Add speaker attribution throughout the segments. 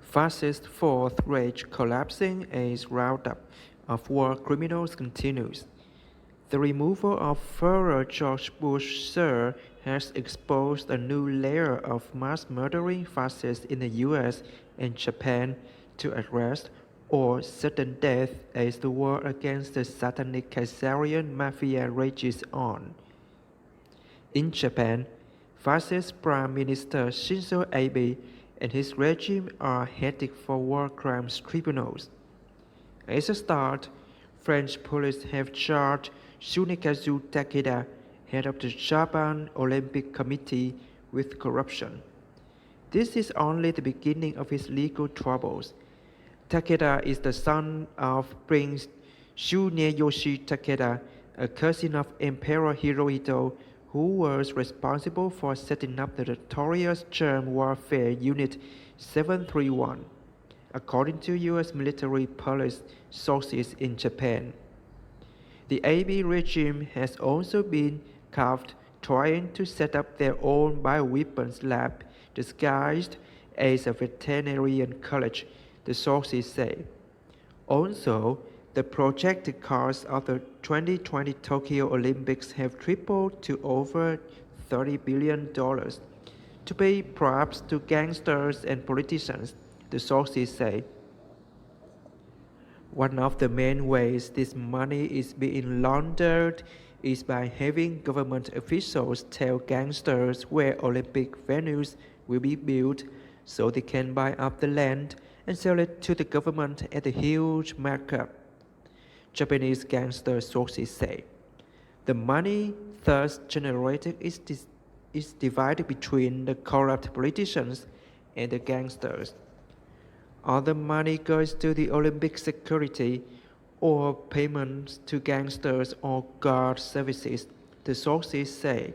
Speaker 1: Fascist Fourth Reich collapsing as roundup of war criminals continues. The removal of Führer George Bush Sr. has exposed a new layer of mass-murdering fascists in the US and Japan to arrest or sudden death as the war against the satanic Kaiseryan mafia rages on. In Japan, fascist Prime Minister Shinzo Abe and his regime are heading for war crimes tribunals. As a start, French police have charged Tsunekazu Takeda, head of the Japan Olympic Committee, with corruption. This is only the beginning of his legal troubles. Takeda is the son of Prince Tsuneyoshi Takeda, a cousin of Emperor Hirohito, who was responsible for setting up the notorious germ warfare Unit 731, according to US military police sources in Japan. The Abe regime has also been caught trying to set up their own bioweapons lab disguised as a veterinary college, the sources say. Also, the projected cost of the 2020 Tokyo Olympics have tripled to over $30 billion to pay props to gangsters and politicians, the sources say. One of the main ways this money is being laundered is by having government officials tell gangsters where Olympic venues will be built so they can buy up the land and sell it to the government at a huge markup, Japanese gangster sources say. The money thus generated is divided between the corrupt politicians and the gangsters. Other money goes to the Olympic security or payments to gangsters or guard services, the sources say.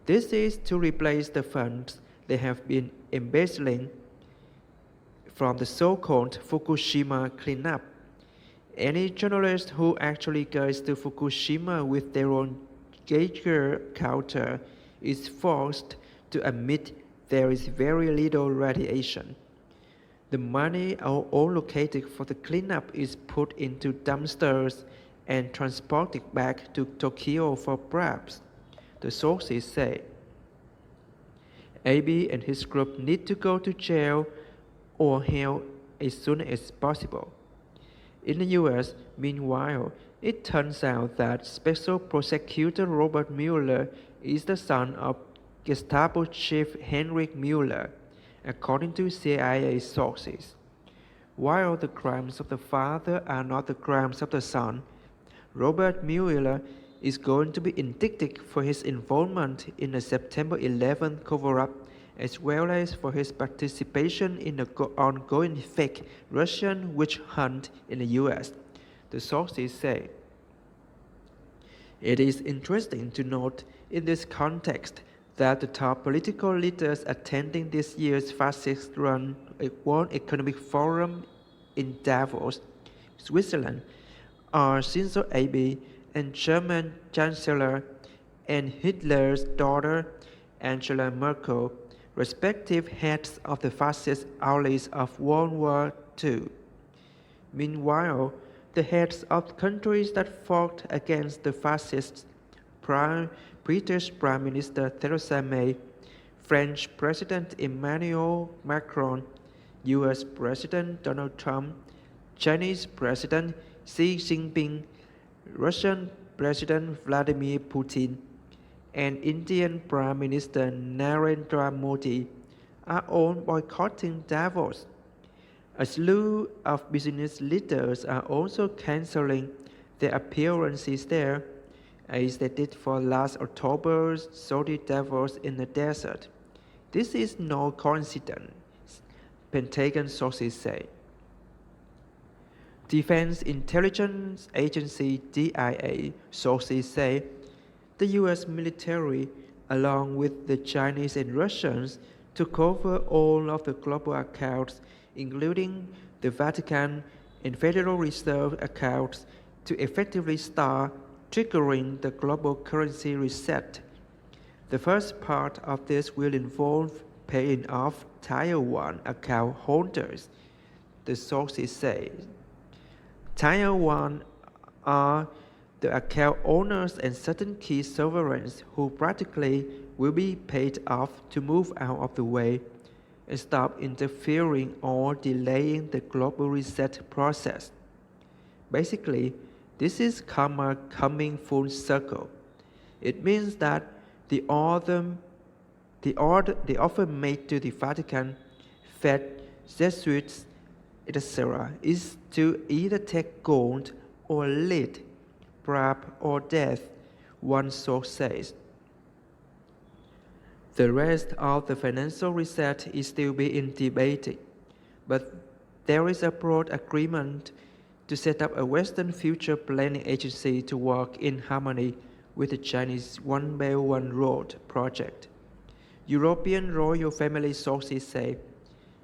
Speaker 1: This is to replace the funds they have been embezzling from the so-called Fukushima cleanup. Any journalist who actually goes to Fukushima with their own Geiger counter is forced to admit there is very little radiation. The money allocated for the cleanup is put into dumpsters and transported back to Tokyo for props, the sources say. Abe and his group need to go to jail or hell as soon as possible. In the US, meanwhile, it turns out that Special Prosecutor Robert Mueller is the son of Gestapo Chief Heinrich Mueller, according to CIA sources. While the crimes of the father are not the crimes of the son, Robert Mueller is going to be indicted for his involvement in the September 11 cover-up, as well as for his participation in the ongoing fake Russian witch hunt in the US, the sources say. It is interesting to note in this context that the top political leaders attending this year's fascist-run World Economic Forum in Davos, Switzerland, are Shinzo Abe and German Chancellor and Hitler's daughter, Angela Merkel, respective heads of the fascist allies of World War II. Meanwhile, the heads of countries that fought against the fascists, British Prime Minister Theresa May, French President Emmanuel Macron, US President Donald Trump, Chinese President Xi Jinping, Russian President Vladimir Putin, and Indian Prime Minister Narendra Modi are all boycotting Davos. A slew of business leaders are also canceling their appearances there, as they did for last October's Saudi Davos in the desert. This is no coincidence, Pentagon sources say. Defense Intelligence Agency DIA sources say the US military, along with the Chinese and Russians, took over all of the global accounts, including the Vatican and Federal Reserve accounts, to effectively start triggering the global currency reset. The first part of this will involve paying off Taiwan account holders, the sources say. Taiwan are the account owners and certain key sovereigns who practically will be paid off to move out of the way and stop interfering or delaying the global reset process. Basically, this is karma coming full circle. It means that the offer made to the Vatican, Fed, Jesuits, etc., is to either take gold or lead, perhaps or death, one source says. The rest of the financial reset is still being debated, but there is a broad agreement to set up a Western future planning agency to work in harmony with the Chinese One Belt One Road project. European royal family sources say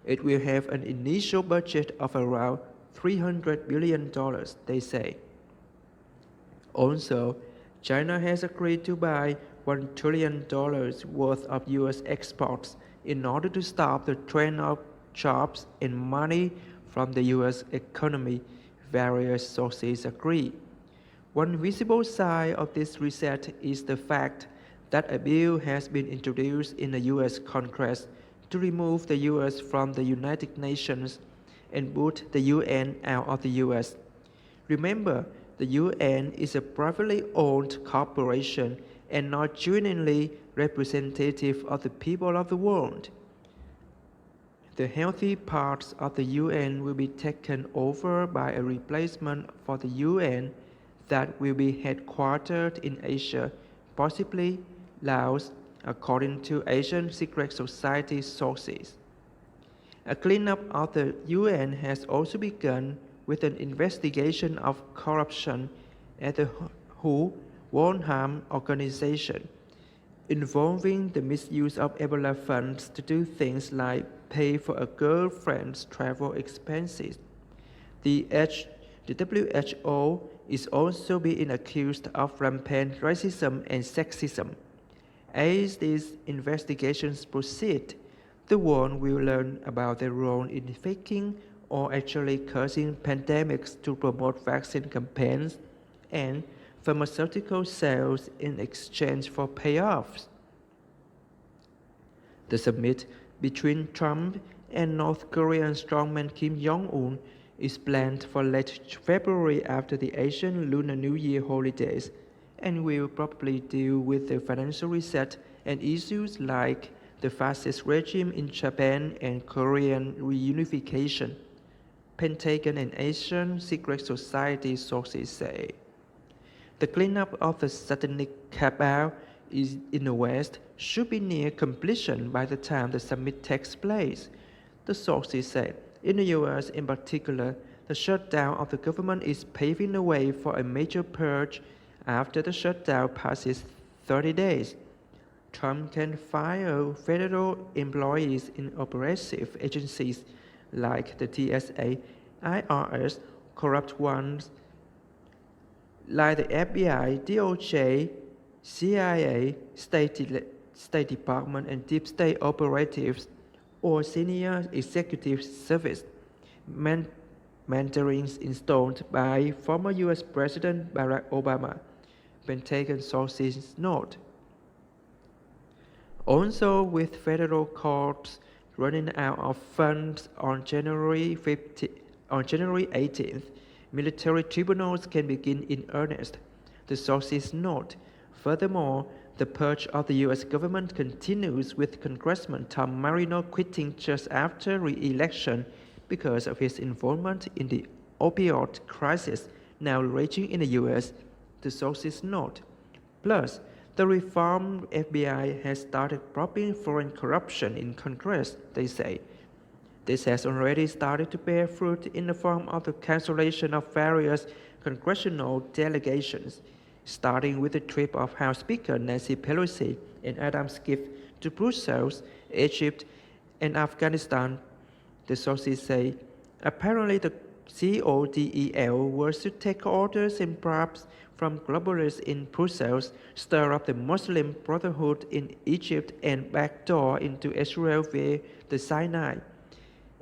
Speaker 1: it will have an initial budget of around $300 billion, they say. Also, China has agreed to buy $1 trillion worth of U.S. exports in order to stop the trend of jobs and money from the U.S. economy, various sources agree. One visible sign of this reset is the fact that a bill has been introduced in the U.S. Congress to remove the U.S. from the United Nations and boot the UN out of the U.S. Remember, the UN is a privately owned corporation and not genuinely representative of the people of the world. The healthy parts of the UN will be taken over by a replacement for the UN that will be headquartered in Asia, possibly Laos, according to Asian Secret Society sources. A cleanup of the UN has also begun with an investigation of corruption at the WHO World Health Organization, involving the misuse of Ebola funds to do things like pay for a girlfriend's travel expenses. The WHO is also being accused of rampant racism and sexism. As these investigations proceed, the world will learn about their role in faking or actually causing pandemics to promote vaccine campaigns and pharmaceutical sales in exchange for payoffs. The summit between Trump and North Korean strongman Kim Jong-un is planned for late February after the Asian Lunar New Year holidays and will probably deal with the financial reset and issues like the fascist regime in Japan and Korean reunification, Pentagon and Asian Secret Society sources say. The cleanup of the satanic cabal in the West should be near completion by the time the summit takes place, the sources said. In the U.S. in particular, the shutdown of the government is paving the way for a major purge after the shutdown passes 30 days. Trump can fire federal employees in oppressive agencies like the TSA, IRS, corrupt ones like the FBI, DOJ, CIA, State Department, and deep state operatives, or senior executive service mandarins installed by former U.S. President Barack Obama, Pentagon sources note. Also, with federal courts running out of funds on January 18th, military tribunals can begin in earnest, the sources note. Furthermore, the purge of the U.S. government continues with Congressman Tom Marino quitting just after re-election because of his involvement in the opioid crisis now raging in the U.S., the sources note. Plus, the reformed FBI has started probing foreign corruption in Congress, they say. This has already started to bear fruit in the form of the cancellation of various congressional delegations, starting with the trip of House Speaker Nancy Pelosi and Adam Schiff to Brussels, Egypt, and Afghanistan, the sources say. Apparently, the CODEL was to take orders and perhaps from globalists in Brussels stir up the Muslim Brotherhood in Egypt and backdoor into Israel via the Sinai,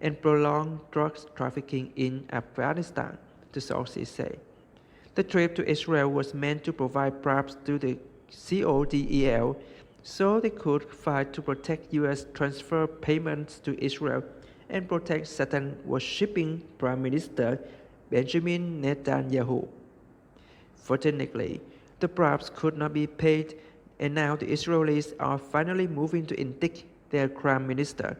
Speaker 1: and prolong drug trafficking in Afghanistan, the sources say. The trip to Israel was meant to provide props to the CODEL so they could fight to protect U.S. transfer payments to Israel and protect Satan worshipping Prime Minister Benjamin Netanyahu. Fortunately, the props could not be paid, and now the Israelis are finally moving to indict their Prime Minister.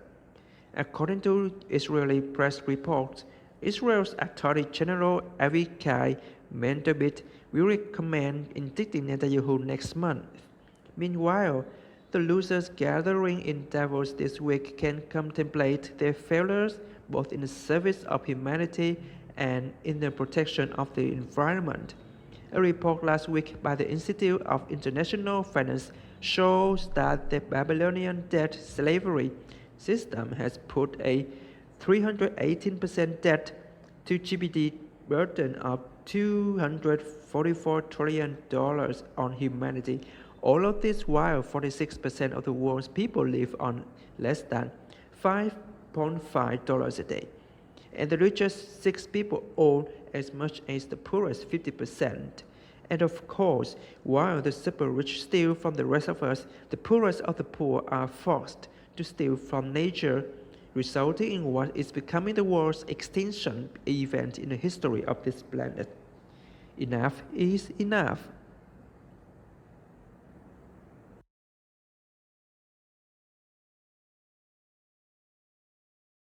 Speaker 1: According to Israeli press reports, Israel's Attorney General Avichai Mendelblit will recommend indicting Netanyahu next month. Meanwhile, the losers gathering in Davos this week can contemplate their failures both in the service of humanity and in the protection of the environment. A report last week by the Institute of International Finance shows that the Babylonian debt slavery system has put a 318% debt to GDP burden of $244 trillion on humanity. All of this while 46% of the world's people live on less than $5.5 a day, and the richest 6 people own as much as the poorest 50%. And of course, while the super rich steal from the rest of us, the poorest of the poor are forced to steal from nature, resulting in what is becoming the world's extinction event in the history of this planet. Enough is enough.